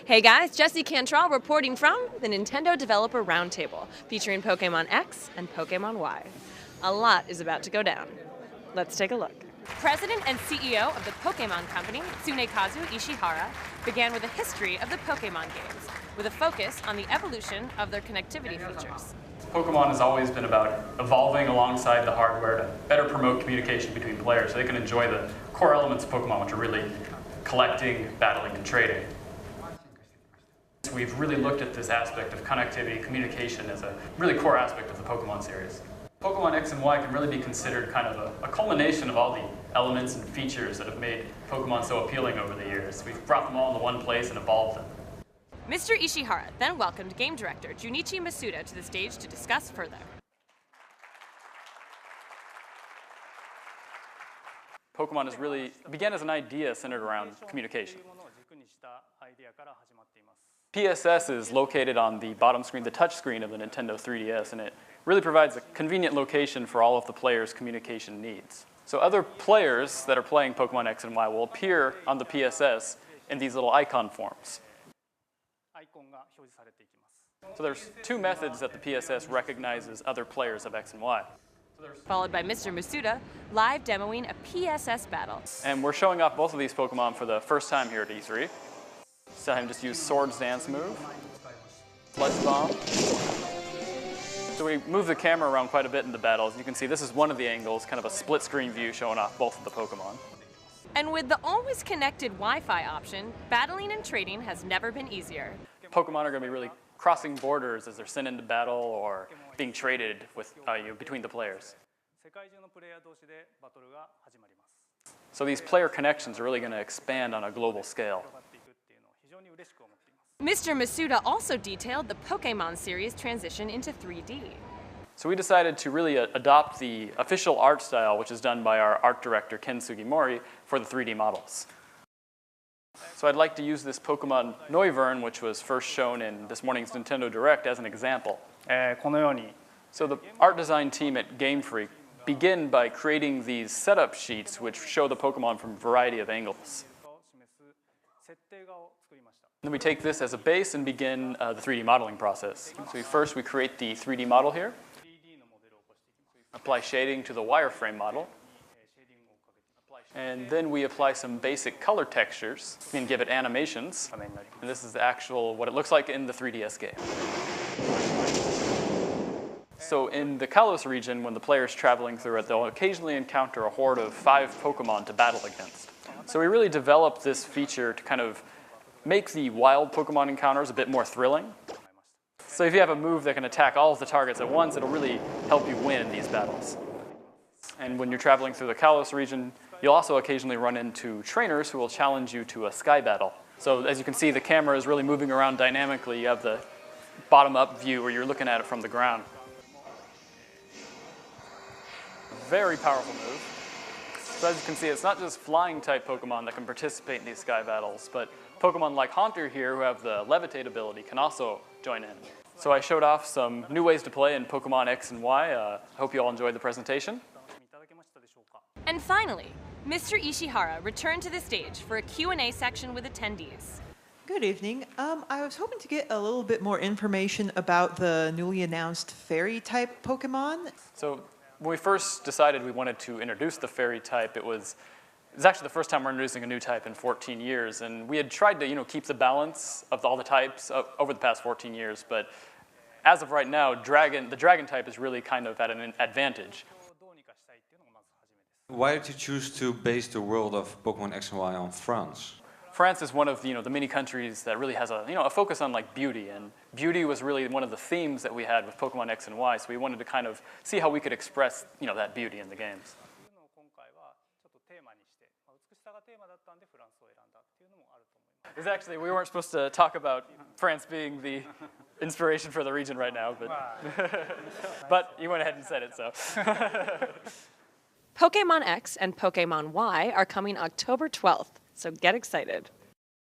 Hey guys, Jesse Cantrell reporting from the Nintendo Developer Roundtable, featuring Pokémon X and Pokémon Y. A lot is about to go down. Let's take a look. President and CEO of the Pokémon Company, Tsunekazu Ishihara, began with a history of the Pokémon games, with a focus on the evolution of their connectivity features. Pokemon has always been about evolving alongside the hardware to better promote communication between players so they can enjoy the core elements of Pokemon, which are really collecting, battling, and trading. We've really looked at this aspect of connectivity, communication as a really core aspect of the Pokemon series. Pokemon X and Y can really be considered kind of a culmination of all the elements and features that have made Pokemon so appealing over the years. We've brought them all into one place and evolved them. Mr. Ishihara then welcomed game director Junichi Masuda to the stage to discuss further. Pokemon began as an idea centered around communication. PSS is located on the bottom screen, the touch screen of the Nintendo 3DS, and it really provides a convenient location for all of the players' communication needs. So other players that are playing Pokemon X and Y will appear on the PSS in these little icon forms. So there's two methods that the PSS recognizes other players of X and Y. Followed by Mr. Masuda, live demoing a PSS battle. And we're showing off both of these Pokemon for the first time here at E3. So him just use Swords Dance move, Sludge Bomb. So we move the camera around quite a bit in the battles. You can see this is one of the angles, kind of a split screen view showing off both of the Pokemon. And with the always connected Wi-Fi option, battling and trading has never been easier. Pokemon are going to be really crossing borders as they're sent into battle or being traded with, between the players. So these player connections are really going to expand on a global scale. Mr. Masuda also detailed the Pokémon series transition into 3D. So we decided to really adopt the official art style, which is done by our art director, Ken Sugimori, for the 3D models. So I'd like to use this Pokemon Noivern, which was first shown in this morning's Nintendo Direct, as an example. So the art design team at Game Freak begin by creating these setup sheets which show the Pokemon from a variety of angles. Then we take this as a base and begin the 3D modeling process. So first we create the 3D model here, apply shading to the wireframe model, and then we apply some basic color textures and give it animations. And this is the actual, what it looks like in the 3DS game. So in the Kalos region, when the player's traveling through it, they'll occasionally encounter a horde of 5 Pokemon to battle against. So we really developed this feature to kind of make the wild Pokemon encounters a bit more thrilling. So if you have a move that can attack all of the targets at once, it'll really help you win in these battles. And when you're traveling through the Kalos region, you'll also occasionally run into trainers who will challenge you to a sky battle. So as you can see, the camera is really moving around dynamically. You have the bottom-up view where you're looking at it from the ground. Very powerful move. So as you can see, it's not just flying-type Pokemon that can participate in these sky battles, but Pokemon like Haunter here, who have the levitate ability, can also join in. So I showed off some new ways to play in Pokemon X and Y. I hope you all enjoyed the presentation. And finally, Mr. Ishihara returned to the stage for a Q&A section with attendees. Good evening. I was hoping to get a little bit more information about the newly announced fairy-type Pokemon. So when we first decided we wanted to introduce the fairy type, it was actually the first time we're introducing a new type in 14 years, and we had tried to keep the balance of all the types over the past 14 years, but as of right now, the dragon type is really kind of at an advantage. Why did you choose to base the world of Pokemon X and Y on France? France is one of the many countries that really has a focus on beauty, and beauty was really one of the themes that we had with Pokemon X and Y. So we wanted to kind of see how we could express that beauty in the games. Because actually, we weren't supposed to talk about France being the inspiration for the region right now, but you went ahead and said it, so. Pokémon X and Pokémon Y are coming October 12th, so get excited.